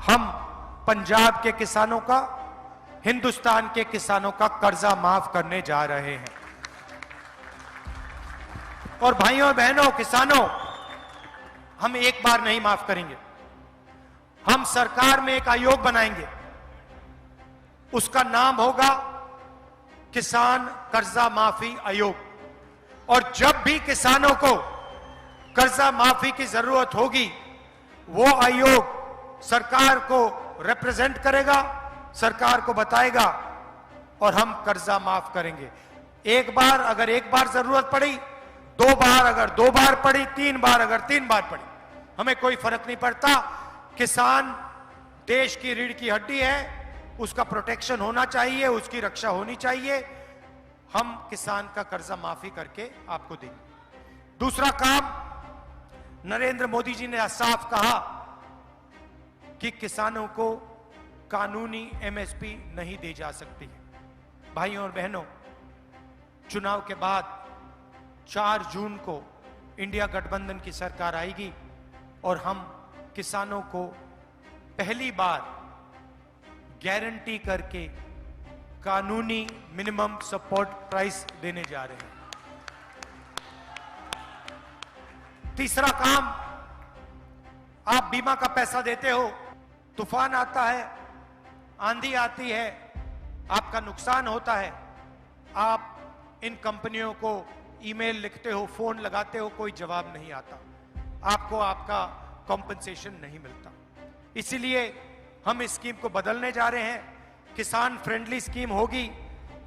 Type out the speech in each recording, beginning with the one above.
हम पंजाब के किसानों का, हिंदुस्तान के किसानों का कर्जा माफ करने जा रहे हैं। और भाइयों और बहनों, किसानों, हम एक बार नहीं माफ करेंगे। हम सरकार में एक आयोग बनाएंगे, उसका नाम होगा किसान कर्जा माफी आयोग। और जब भी किसानों को कर्जा माफी की जरूरत होगी, वो आयोग सरकार को रिप्रेजेंट करेगा, सरकार को बताएगा और हम कर्जा माफ करेंगे। एक बार अगर एक बार जरूरत पड़ी, दो बार अगर दो बार पड़ी, तीन बार अगर तीन बार पड़ी, हमें कोई फर्क नहीं पड़ता। किसान देश की रीढ़ की हड्डी है, उसका प्रोटेक्शन होना चाहिए, उसकी रक्षा होनी चाहिए। हम किसान का कर्जा माफी करके आपको देंगे। दूसरा काम, नरेंद्र मोदी जी ने साफ कहा कि किसानों को कानूनी एमएसपी नहीं दी जा सकती है। भाइयों और बहनों, चुनाव के बाद 4 जून को इंडिया गठबंधन की सरकार आएगी और हम किसानों को पहली बार गारंटी करके कानूनी मिनिमम सपोर्ट प्राइस देने जा रहे हैं। तीसरा काम, आप बीमा का पैसा देते हो, तूफान आता है, आंधी आती है, आपका नुकसान होता है, आप इन कंपनियों को ईमेल लिखते हो, फोन लगाते हो, कोई जवाब नहीं आता, आपको आपका कॉम्पनसेशन नहीं मिलता। इसीलिए हम इस स्कीम को बदलने जा रहे हैं। किसान फ्रेंडली स्कीम होगी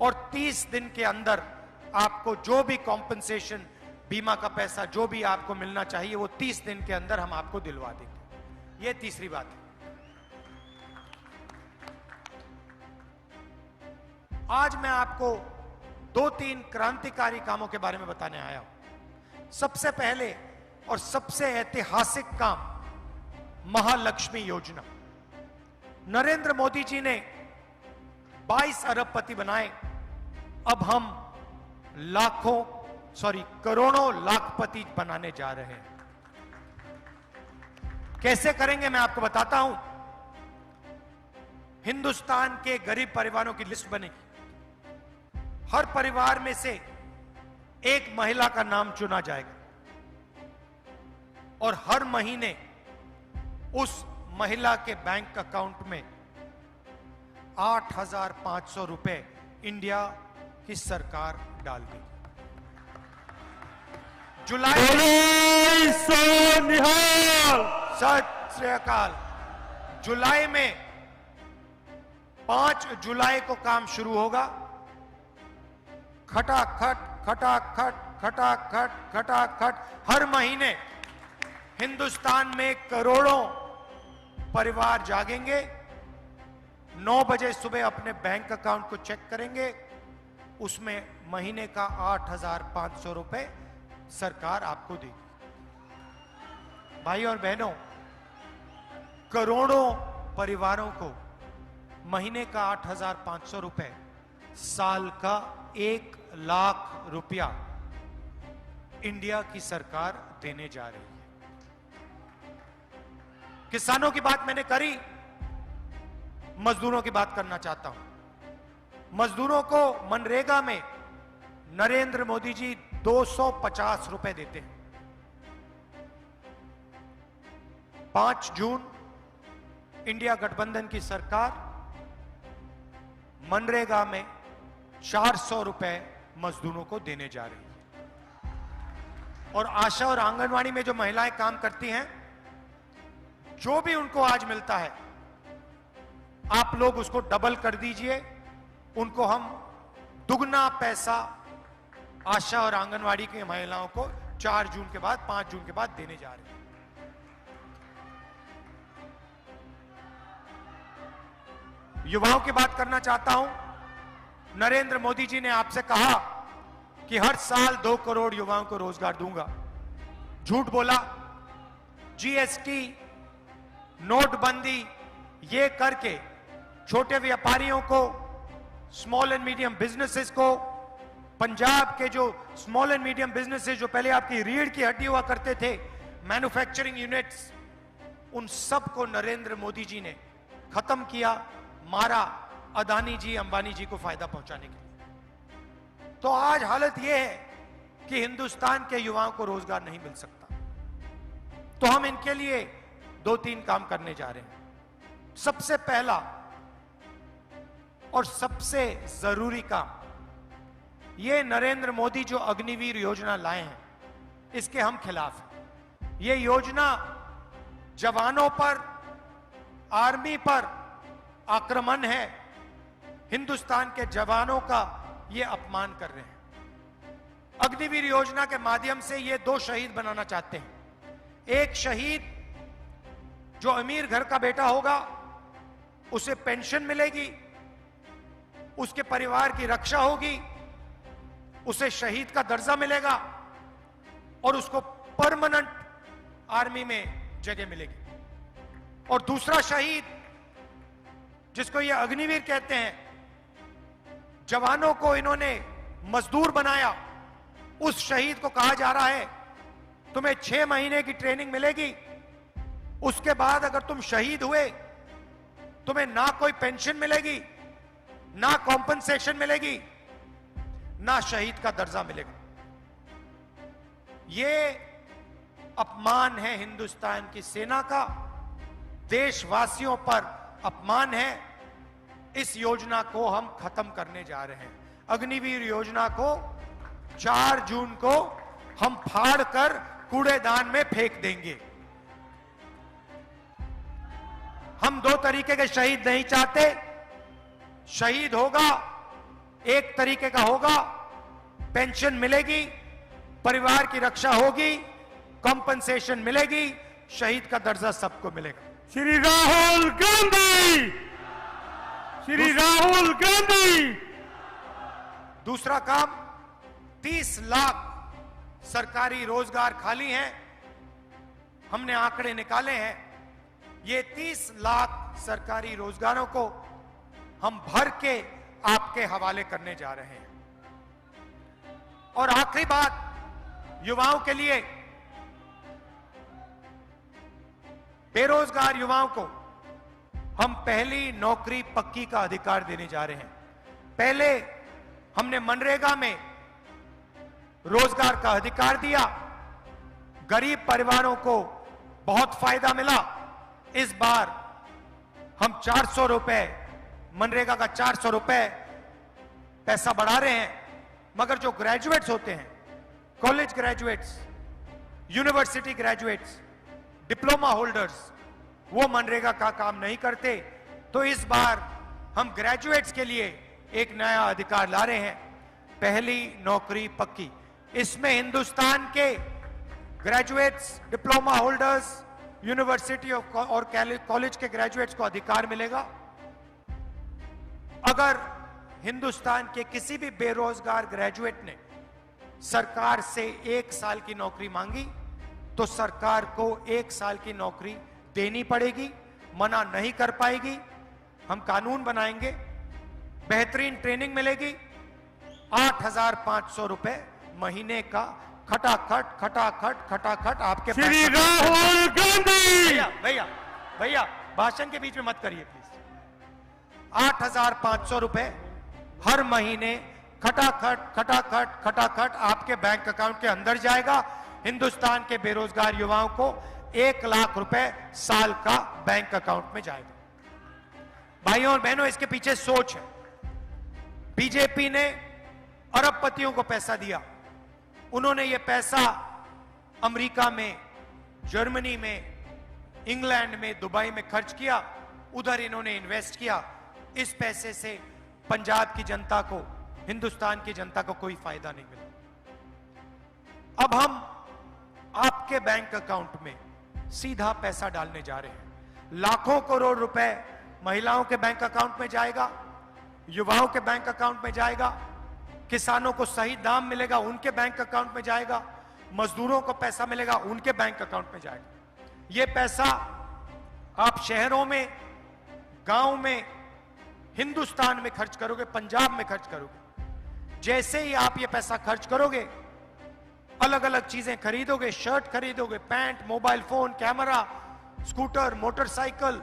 और 30 दिन के अंदर आपको जो भी कॉम्पनसेशन, बीमा का पैसा जो भी आपको मिलना चाहिए, वो 30 दिन के अंदर हम आपको दिलवा देंगे। ये तीसरी बात है। आज मैं आपको 2-3 क्रांतिकारी कामों के बारे में बताने आया हूं। सबसे पहले और सबसे ऐतिहासिक काम, महालक्ष्मी योजना। नरेंद्र मोदी जी ने 22 अरबपति बनाए, अब हम करोड़ों लाखपति बनाने जा रहे हैं। कैसे करेंगे मैं आपको बताता हूं। हिंदुस्तान के गरीब परिवारों की लिस्ट बनेगी, हर परिवार में से एक महिला का नाम चुना जाएगा और हर महीने उस महिला के बैंक अकाउंट में 8,500 रुपए इंडिया की सरकार डाल देगी। जुलाई, सत श्री अकाल। जुलाई में 5 जुलाई को काम शुरू होगा। खटाखट खटाखट खटाखट खटाखट हर महीने हिंदुस्तान में करोड़ों परिवार जागेंगे, 9 बजे सुबह अपने बैंक अकाउंट को चेक करेंगे, उसमें महीने का 8,500 रुपए सरकार आपको देगी। भाई और बहनों, करोड़ों परिवारों को महीने का 8,500 रुपए, साल का 1 लाख रुपया इंडिया की सरकार देने जा रही है। किसानों की बात मैंने करी, मजदूरों की बात करना चाहता हूं। मजदूरों को मनरेगा में नरेंद्र मोदी जी 250 रुपए देते हैं। 5 जून इंडिया गठबंधन की सरकार मनरेगा में 400 रुपए मजदूरों को देने जा रही है। और आशा और आंगनवाड़ी में जो महिलाएं काम करती हैं, जो भी उनको आज मिलता है, आप लोग उसको डबल कर दीजिए। उनको हम दुगना पैसा आशा और आंगनवाड़ी की महिलाओं को 4 जून के बाद, 5 जून के बाद देने जा रहे हैं। युवाओं की बात करना चाहता हूं। नरेंद्र मोदी जी ने आपसे कहा कि हर साल 2 करोड़ युवाओं को रोजगार दूंगा। झूठ बोला। जीएसटी, नोटबंदी, ये करके छोटे व्यापारियों को, स्मॉल एंड मीडियम बिजनेसेस को, पंजाब के जो स्मॉल एंड मीडियम बिजनेसेस जो पहले आपकी रीढ़ की हड्डी हुआ करते थे, मैन्युफैक्चरिंग यूनिट्स, उन सब को नरेंद्र मोदी जी ने खत्म किया, मारा, अदानी जी, अंबानी जी को फायदा पहुंचाने के लिए। तो आज हालत यह है कि हिंदुस्तान के युवाओं को रोजगार नहीं मिल सकता। तो हम इनके लिए 2-3 काम करने जा रहे हैं। सबसे पहला और सबसे जरूरी काम, ये नरेंद्र मोदी जो अग्निवीर योजना लाए हैं, इसके हम खिलाफ हैं। ये योजना जवानों पर, आर्मी पर आक्रमण है। हिंदुस्तान के जवानों का ये अपमान कर रहे हैं। अग्निवीर योजना के माध्यम से ये 2 शहीद बनाना चाहते हैं। एक शहीद जो अमीर घर का बेटा होगा, उसे पेंशन मिलेगी, उसके परिवार की रक्षा होगी, उसे शहीद का दर्जा मिलेगा और उसको परमानेंट आर्मी में जगह मिलेगी। और दूसरा शहीद, जिसको ये अग्निवीर कहते हैं, जवानों को इन्होंने मजदूर बनाया, उस शहीद को कहा जा रहा है तुम्हें 6 महीने की ट्रेनिंग मिलेगी, उसके बाद अगर तुम शहीद हुए तुम्हें ना कोई पेंशन मिलेगी, ना कॉम्पनसेशन मिलेगी, ना शहीद का दर्जा मिलेगा। यह अपमान है हिंदुस्तान की सेना का, देशवासियों पर अपमान है। इस योजना को हम खत्म करने जा रहे हैं। अग्निवीर योजना को 4 जून को हम फाड़ कर कूड़ेदान में फेंक देंगे। हम 2 तरीके के शहीद नहीं चाहते। शहीद होगा, एक तरीके का होगा, पेंशन मिलेगी, परिवार की रक्षा होगी, कॉम्पनसेशन मिलेगी, शहीद का दर्जा सबको मिलेगा। श्री राहुल गांधी, श्री राहुल गांधी। दूसरा काम, 30 लाख सरकारी रोजगार खाली हैं। हमने आंकड़े निकाले हैं। ये 30 लाख सरकारी रोजगारों को हम भर के आपके हवाले करने जा रहे हैं। और आखिरी बात, युवाओं के लिए, बेरोजगार युवाओं को हम पहली नौकरी पक्की का अधिकार देने जा रहे हैं। पहले हमने मनरेगा में रोजगार का अधिकार दिया, गरीब परिवारों को बहुत फायदा मिला। इस बार हम 400 रुपए, मनरेगा का 400 रुपए पैसा बढ़ा रहे हैं। मगर जो ग्रेजुएट्स होते हैं, college graduates, university graduates, diploma holders, वो मनरेगा का काम नहीं करते। तो इस बार हम ग्रेजुएट्स के लिए एक नया अधिकार ला रहे हैं, पहली नौकरी पक्की। इसमें हिंदुस्तान के ग्रेजुएट्स, डिप्लोमा होल्डर्स, यूनिवर्सिटी और कॉलेज के ग्रेजुएट्स को अधिकार मिलेगा। अगर हिंदुस्तान के किसी भी बेरोजगार ग्रेजुएट ने सरकार से 1 साल की नौकरी मांगी, तो सरकार को 1 साल की नौकरी देनी पड़ेगी, मना नहीं कर पाएगी। हम कानून बनाएंगे, बेहतरीन ट्रेनिंग मिलेगी, 8,500 रुपए महीने का खटाखट खटाखट खटाखट आपके। श्री राहुल गांधी। भैया भैया भैया भाषण के बीच में मत करिए प्लीज। 8,500 रुपए हर महीने खटाखट खटाखट खटाखट आपके बैंक अकाउंट के अंदर जाएगा। हिंदुस्तान के बेरोजगार युवाओं को 1 लाख रुपए साल का बैंक अकाउंट में जाएगा। भाइयों और बहनों, इसके पीछे सोच है। बीजेपी ने अरबपतियों को पैसा दिया। उन्होंने ये पैसा अमेरिका में, जर्मनी में, इंग्लैंड में, दुबई में खर्च किया। उधर इन्होंने इन्वेस्ट किया। इस पैसे से पंजाब की जनता को, हिंदुस्तान की जनता को कोई फायदा नहीं मिला। अब हम आपके बैंक अकाउंट में सीधा पैसा डालने जा रहे हैं। लाखों करोड़ रुपए महिलाओं के बैंक अकाउंट में जाएगा, युवाओं के बैंक अकाउंट में जाएगा, किसानों को सही दाम मिलेगा, उनके बैंक अकाउंट में जाएगा, मजदूरों को पैसा मिलेगा, उनके बैंक अकाउंट में जाएगा। यह पैसा आप शहरों में, गांव में, हिंदुस्तान में खर्च करोगे, पंजाब में खर्च करोगे। जैसे ही आप ये पैसा खर्च करोगे, अलग अलग चीजें खरीदोगे, शर्ट खरीदोगे, pant, mobile phone, camera, scooter, motorcycle,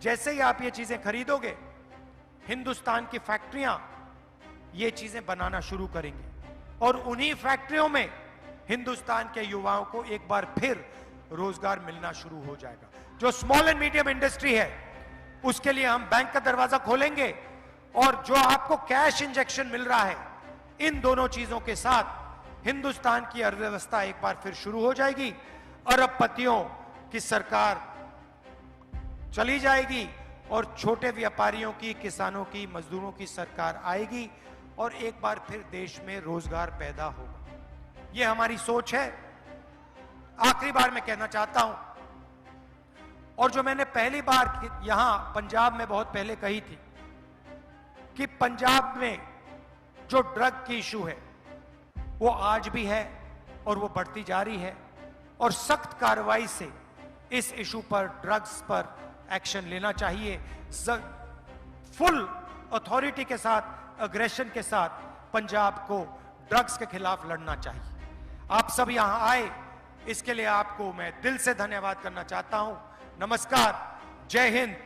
जैसे ही आप ये चीजें खरीदोगे, हिंदुस्तान की फैक्ट्रियां ये चीजें बनाना शुरू करेंगी और उन्हीं फैक्ट्रियों में हिंदुस्तान के युवाओं को एक बार फिर रोजगार मिलना शुरू हो जाएगा। जो स्मॉल एंड मीडियम इंडस्ट्री है, उसके लिए हम बैंक का दरवाजा खोलेंगे और जो आपको कैश इंजेक्शन मिल रहा है, इन दोनों चीजों के साथ हिंदुस्तान की अर्थव्यवस्था एक बार फिर शुरू हो जाएगी। अरबपतियों की सरकार चली जाएगी और छोटे व्यापारियों की, किसानों की, मजदूरों की सरकार आएगी और एक बार फिर देश में रोजगार पैदा होगा। यह हमारी सोच है। आखिरी बार मैं कहना चाहता हूं, और जो मैंने पहली बार यहां पंजाब में बहुत पहले कही थी, कि पंजाब में जो ड्रग की इशू है वो आज भी है और वो बढ़ती जा रही है और सख्त कार्रवाई से इस इशू पर, ड्रग्स पर एक्शन लेना चाहिए। फुल अथॉरिटी के साथ, अग्रेशन के साथ पंजाब को ड्रग्स के खिलाफ लड़ना चाहिए। आप सब यहां आए, इसके लिए आपको मैं दिल से धन्यवाद करना चाहता हूं। नमस्कार, जय हिंद,